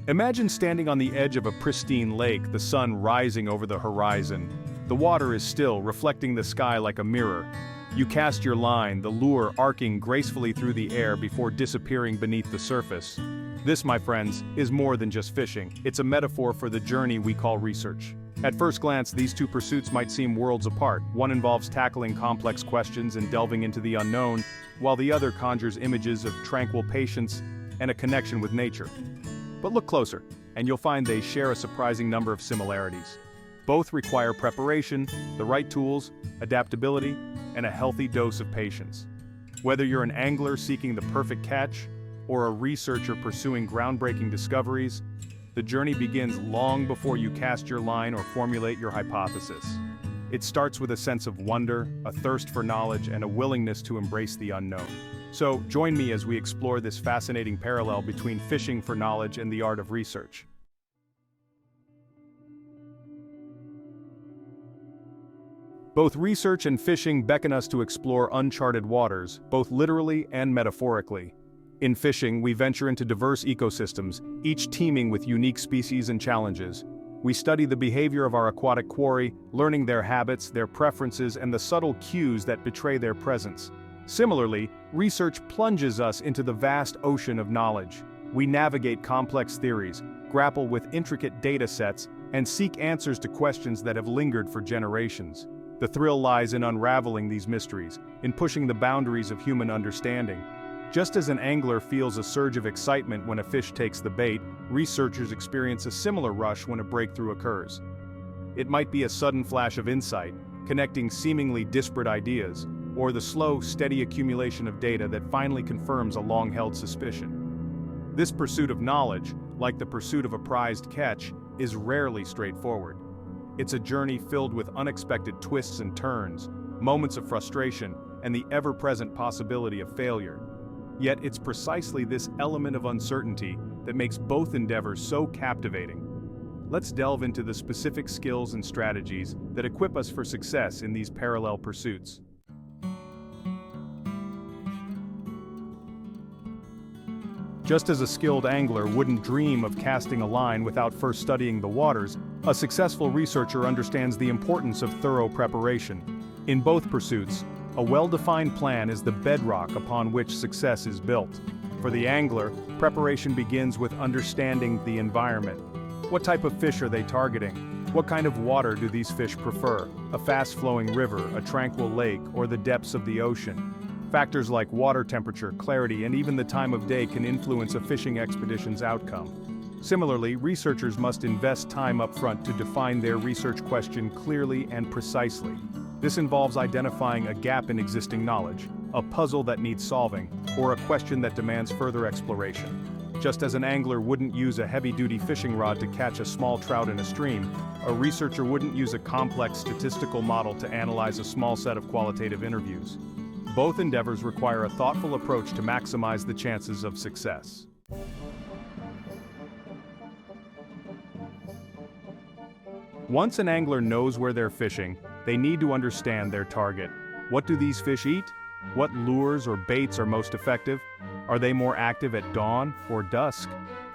Imagine standing on the edge of a pristine lake, the sun rising over the horizon. The water is still, reflecting the sky like a mirror. You cast your line, the lure arcing gracefully through the air before disappearing beneath the surface. This, my friends, is more than just fishing. It's a metaphor for the journey we call research. At first glance, these two pursuits might seem worlds apart. One involves tackling complex questions and delving into the unknown, while the other conjures images of tranquil patience and a connection with nature. But look closer, and you'll find they share a surprising number of similarities. Both require preparation, the right tools, adaptability, and a healthy dose of patience. Whether you're an angler seeking the perfect catch, or a researcher pursuing groundbreaking discoveries, the journey begins long before you cast your line or formulate your hypothesis. It starts with a sense of wonder, a thirst for knowledge, and a willingness to embrace the unknown. So, join me as we explore this fascinating parallel between fishing for knowledge and the art of research. Both research and fishing beckon us to explore uncharted waters, both literally and metaphorically. In fishing, we venture into diverse ecosystems, each teeming with unique species and challenges. We study the behavior of our aquatic quarry, learning their habits, their preferences, and the subtle cues that betray their presence. Similarly, research plunges us into the vast ocean of knowledge. We navigate complex theories, grapple with intricate data sets, and seek answers to questions that have lingered for generations. The thrill lies in unraveling these mysteries, in pushing the boundaries of human understanding. Just as an angler feels a surge of excitement when a fish takes the bait, researchers experience a similar rush when a breakthrough occurs. It might be a sudden flash of insight, connecting seemingly disparate ideas, or the slow, steady accumulation of data that finally confirms a long-held suspicion. This pursuit of knowledge, like the pursuit of a prized catch, is rarely straightforward. It's a journey filled with unexpected twists and turns, moments of frustration, and the ever-present possibility of failure. Yet it's precisely this element of uncertainty that makes both endeavors so captivating. Let's delve into the specific skills and strategies that equip us for success in these parallel pursuits. Just as a skilled angler wouldn't dream of casting a line without first studying the waters, a successful researcher understands the importance of thorough preparation. In both pursuits, a well-defined plan is the bedrock upon which success is built. For the angler, preparation begins with understanding the environment. What type of fish are they targeting? What kind of water do these fish prefer? A fast-flowing river, a tranquil lake, or the depths of the ocean? Factors like water temperature, clarity, and even the time of day can influence a fishing expedition's outcome. Similarly, researchers must invest time up front to define their research question clearly and precisely. This involves identifying a gap in existing knowledge, a puzzle that needs solving, or a question that demands further exploration. Just as an angler wouldn't use a heavy-duty fishing rod to catch a small trout in a stream, a researcher wouldn't use a complex statistical model to analyze a small set of qualitative interviews. Both endeavors require a thoughtful approach to maximize the chances of success. Once an angler knows where they're fishing, they need to understand their target. What do these fish eat? What lures or baits are most effective? Are they more active at dawn or dusk?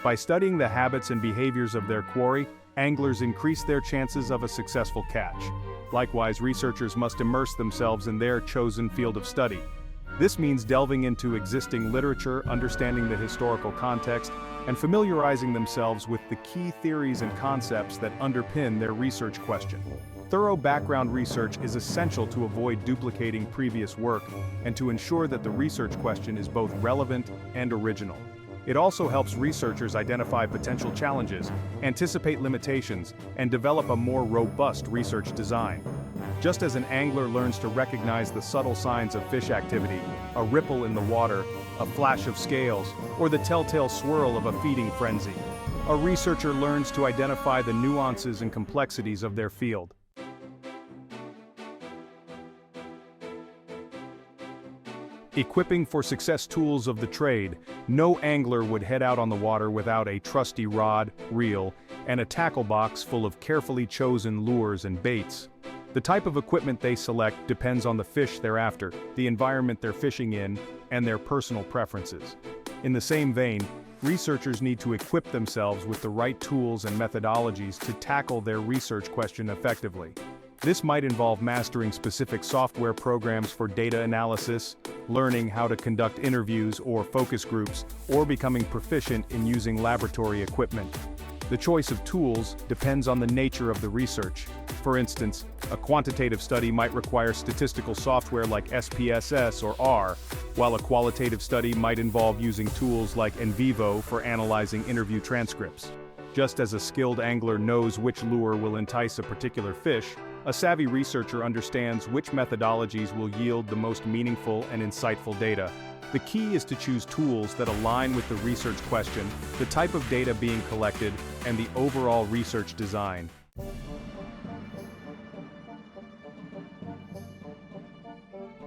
By studying the habits and behaviors of their quarry, anglers increase their chances of a successful catch. Likewise, researchers must immerse themselves in their chosen field of study. This means delving into existing literature, understanding the historical context, and familiarizing themselves with the key theories and concepts that underpin their research question. Thorough background research is essential to avoid duplicating previous work and to ensure that the research question is both relevant and original. It also helps researchers identify potential challenges, anticipate limitations, and develop a more robust research design. Just as an angler learns to recognize the subtle signs of fish activity, a ripple in the water, a flash of scales, or the telltale swirl of a feeding frenzy, a researcher learns to identify the nuances and complexities of their field. Equipping for success tools of the trade, no angler would head out on the water without a trusty rod, reel, and a tackle box full of carefully chosen lures and baits. The type of equipment they select depends on the fish they're after, the environment they're fishing in, and their personal preferences. In the same vein, researchers need to equip themselves with the right tools and methodologies to tackle their research question effectively. This might involve mastering specific software programs for data analysis, learning how to conduct interviews or focus groups, or becoming proficient in using laboratory equipment. The choice of tools depends on the nature of the research. For instance, a quantitative study might require statistical software like SPSS or R, while a qualitative study might involve using tools like NVivo for analyzing interview transcripts. Just as a skilled angler knows which lure will entice a particular fish, a savvy researcher understands which methodologies will yield the most meaningful and insightful data. The key is to choose tools that align with the research question, the type of data being collected, and the overall research design.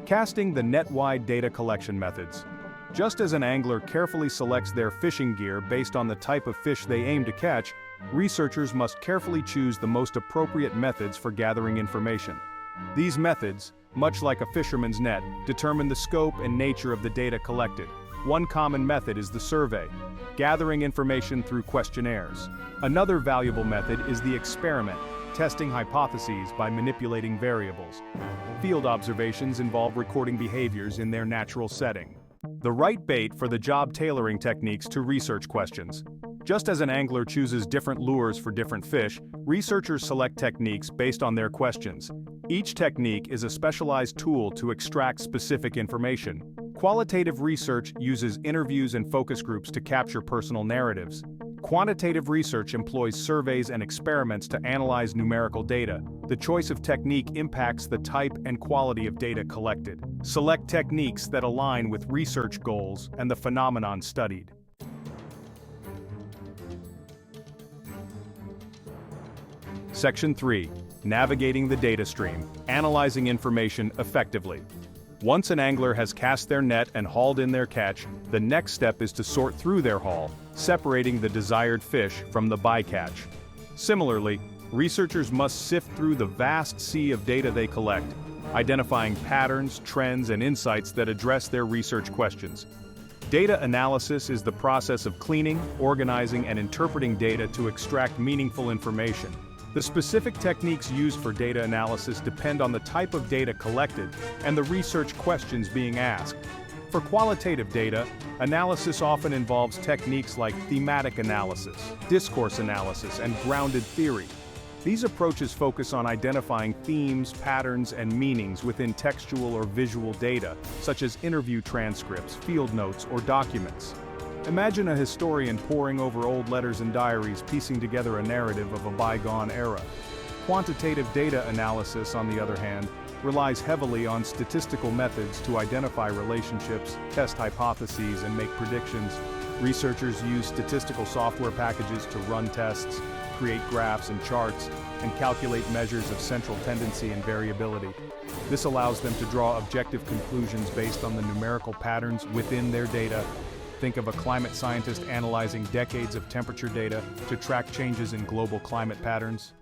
Casting the net-wide data collection methods. Just as an angler carefully selects their fishing gear based on the type of fish they aim to catch, researchers must carefully choose the most appropriate methods for gathering information. These methods, much like a fisherman's net, determine the scope and nature of the data collected. One common method is the survey, gathering information through questionnaires. Another valuable method is the experiment, testing hypotheses by manipulating variables. Field observations involve recording behaviors in their natural setting. The right bait for the job tailoring techniques to research questions. Just as an angler chooses different lures for different fish, researchers select techniques based on their questions. Each technique is a specialized tool to extract specific information. Qualitative research uses interviews and focus groups to capture personal narratives. Quantitative research employs surveys and experiments to analyze numerical data. The choice of technique impacts the type and quality of data collected. Select techniques that align with research goals and the phenomenon studied. Section 3. Navigating the data stream, analyzing information effectively. Once an angler has cast their net and hauled in their catch, the next step is to sort through their haul, separating the desired fish from the bycatch. Similarly, researchers must sift through the vast sea of data they collect, identifying patterns, trends, and insights that address their research questions. Data analysis is the process of cleaning, organizing, and interpreting data to extract meaningful information. The specific techniques used for data analysis depend on the type of data collected and the research questions being asked. For qualitative data, analysis often involves techniques like thematic analysis, discourse analysis, and grounded theory. These approaches focus on identifying themes, patterns, and meanings within textual or visual data, such as interview transcripts, field notes, or documents. Imagine a historian poring over old letters and diaries, piecing together a narrative of a bygone era. Quantitative data analysis, on the other hand, relies heavily on statistical methods to identify relationships, test hypotheses, and make predictions. Researchers use statistical software packages to run tests, create graphs and charts, and calculate measures of central tendency and variability. This allows them to draw objective conclusions based on the numerical patterns within their data. Think of a climate scientist analyzing decades of temperature data to track changes in global climate patterns.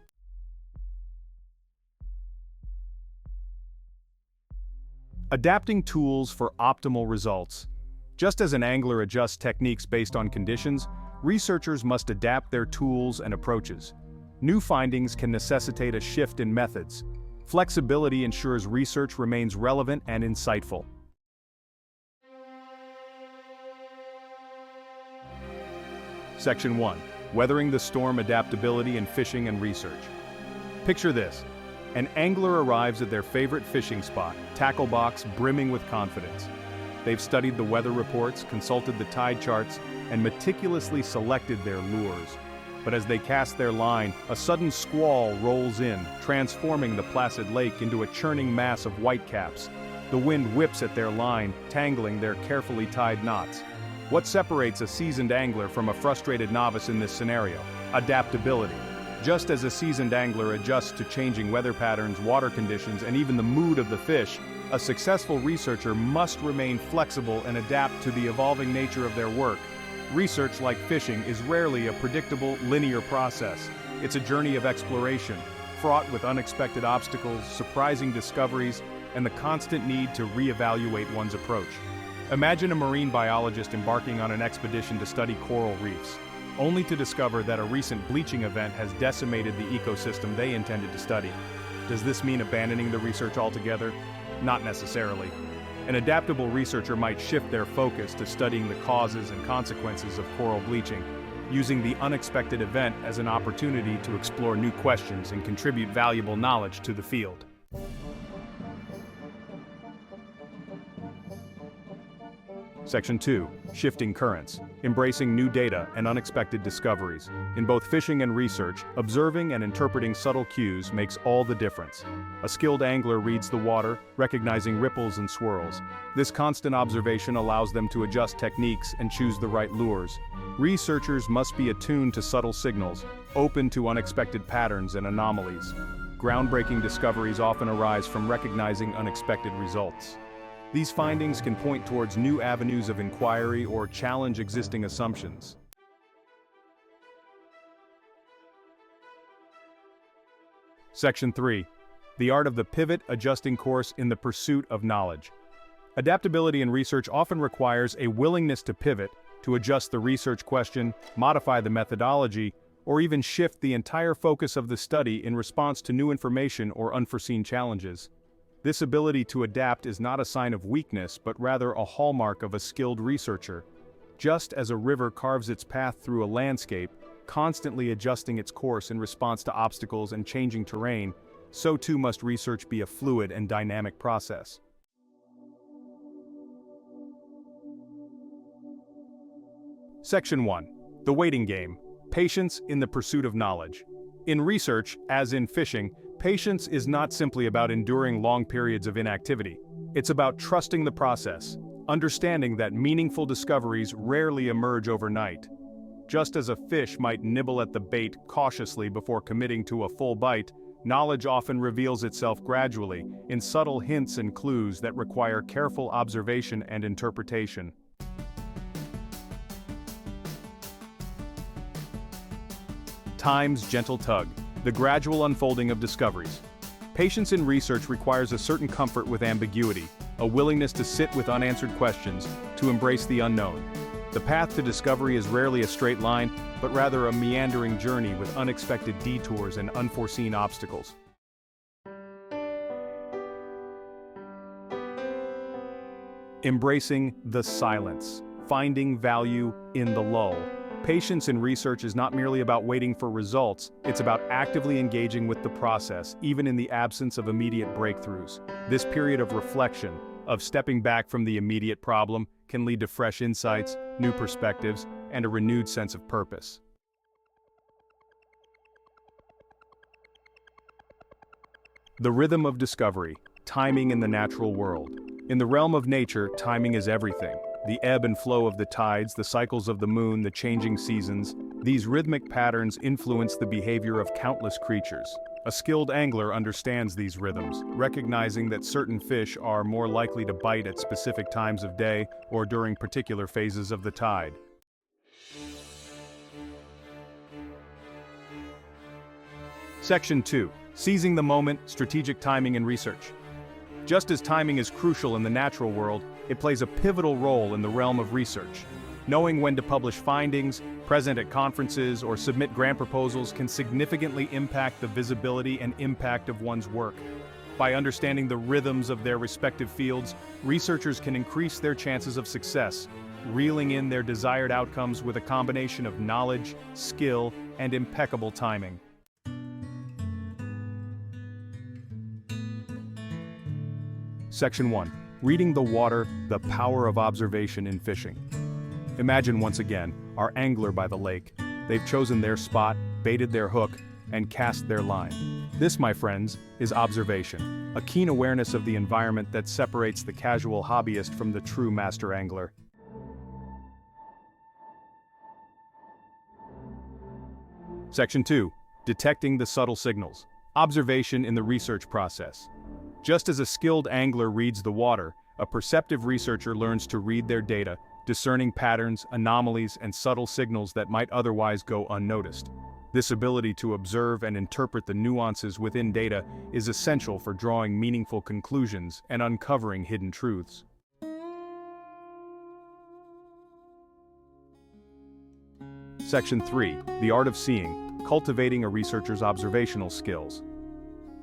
Adapting tools for optimal results. Just as an angler adjusts techniques based on conditions, researchers must adapt their tools and approaches. New findings can necessitate a shift in methods. Flexibility ensures research remains relevant and insightful. Section 1. Weathering the storm: adaptability in fishing and research. Picture this. An angler arrives at their favorite fishing spot, tackle box brimming with confidence. They've studied the weather reports, consulted the tide charts, and meticulously selected their lures. But as they cast their line, a sudden squall rolls in, transforming the placid lake into a churning mass of whitecaps. The wind whips at their line, tangling their carefully tied knots. What separates a seasoned angler from a frustrated novice in this scenario? Adaptability. Just as a seasoned angler adjusts to changing weather patterns, water conditions, and even the mood of the fish, a successful researcher must remain flexible and adapt to the evolving nature of their work. Research, like fishing, is rarely a predictable, linear process. It's a journey of exploration, fraught with unexpected obstacles, surprising discoveries, and the constant need to reevaluate one's approach. Imagine a marine biologist embarking on an expedition to study coral reefs, only to discover that a recent bleaching event has decimated the ecosystem they intended to study. Does this mean abandoning the research altogether? Not necessarily. An adaptable researcher might shift their focus to studying the causes and consequences of coral bleaching, using the unexpected event as an opportunity to explore new questions and contribute valuable knowledge to the field. Section 2. Shifting currents. Embracing new data and unexpected discoveries. In both fishing and research, observing and interpreting subtle cues makes all the difference. A skilled angler reads the water, recognizing ripples and swirls. This constant observation allows them to adjust techniques and choose the right lures. Researchers must be attuned to subtle signals, open to unexpected patterns and anomalies. Groundbreaking discoveries often arise from recognizing unexpected results. These findings can point towards new avenues of inquiry or challenge existing assumptions. Section 3. The art of the pivot, adjusting course in the pursuit of knowledge. Adaptability in research often requires a willingness to pivot, to adjust the research question, modify the methodology, or even shift the entire focus of the study in response to new information or unforeseen challenges. This ability to adapt is not a sign of weakness, but rather a hallmark of a skilled researcher. Just as a river carves its path through a landscape, constantly adjusting its course in response to obstacles and changing terrain, so too must research be a fluid and dynamic process. Section 1. The waiting game. Patience in the pursuit of knowledge. In research, as in fishing, patience is not simply about enduring long periods of inactivity. It's about trusting the process, understanding that meaningful discoveries rarely emerge overnight. Just as a fish might nibble at the bait cautiously before committing to a full bite, knowledge often reveals itself gradually, in subtle hints and clues that require careful observation and interpretation. Time's gentle tug. The gradual unfolding of discoveries. Patience in research requires a certain comfort with ambiguity, a willingness to sit with unanswered questions, to embrace the unknown. The path to discovery is rarely a straight line, but rather a meandering journey with unexpected detours and unforeseen obstacles. Embracing the silence. Finding value in the lull. Patience in research is not merely about waiting for results, it's about actively engaging with the process, even in the absence of immediate breakthroughs. This period of reflection, of stepping back from the immediate problem, can lead to fresh insights, new perspectives, and a renewed sense of purpose. The rhythm of discovery. Timing in the natural world. In the realm of nature, timing is everything. The ebb and flow of the tides, the cycles of the moon, the changing seasons, these rhythmic patterns influence the behavior of countless creatures. A skilled angler understands these rhythms, recognizing that certain fish are more likely to bite at specific times of day or during particular phases of the tide. Section 2. Seizing the moment, strategic timing in research. Just as timing is crucial in the natural world, it plays a pivotal role in the realm of research. Knowing when to publish findings, present at conferences, or submit grant proposals can significantly impact the visibility and impact of one's work. By understanding the rhythms of their respective fields, researchers can increase their chances of success, reeling in their desired outcomes with a combination of knowledge, skill, and impeccable timing. Section 1. Reading the water, the power of observation in fishing. Imagine once again, our angler by the lake. They've chosen their spot, baited their hook, and cast their line. This, my friends, is observation, a keen awareness of the environment that separates the casual hobbyist from the true master angler. Section 2. Detecting the subtle signals. Observation in the research process. Just as a skilled angler reads the water, a perceptive researcher learns to read their data, discerning patterns, anomalies, and subtle signals that might otherwise go unnoticed. This ability to observe and interpret the nuances within data is essential for drawing meaningful conclusions and uncovering hidden truths. Section 3, The Art of Seeing, Cultivating a Researcher's Observational Skills.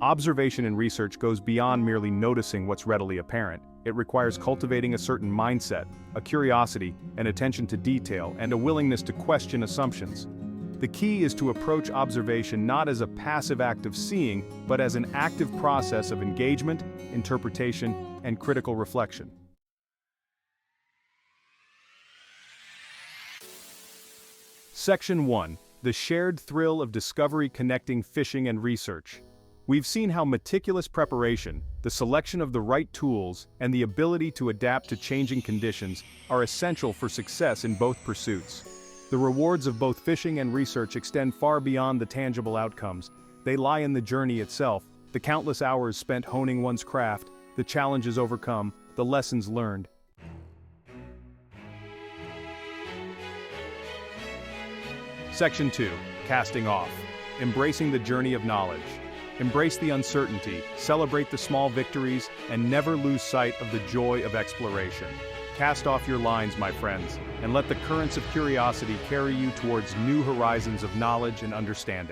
Observation in research goes beyond merely noticing what's readily apparent. It requires cultivating a certain mindset, a curiosity, an attention to detail, and a willingness to question assumptions. The key is to approach observation not as a passive act of seeing, but as an active process of engagement, interpretation, and critical reflection. Section 1. The Shared Thrill of Discovery Connecting Fishing and Research. We've seen how meticulous preparation, the selection of the right tools, and the ability to adapt to changing conditions are essential for success in both pursuits. The rewards of both fishing and research extend far beyond the tangible outcomes. They lie in the journey itself, the countless hours spent honing one's craft, the challenges overcome, the lessons learned. Section 2. Casting Off. Embracing the journey of knowledge. Embrace the uncertainty, celebrate the small victories, and never lose sight of the joy of exploration. Cast off your lines, my friends, and let the currents of curiosity carry you towards new horizons of knowledge and understanding.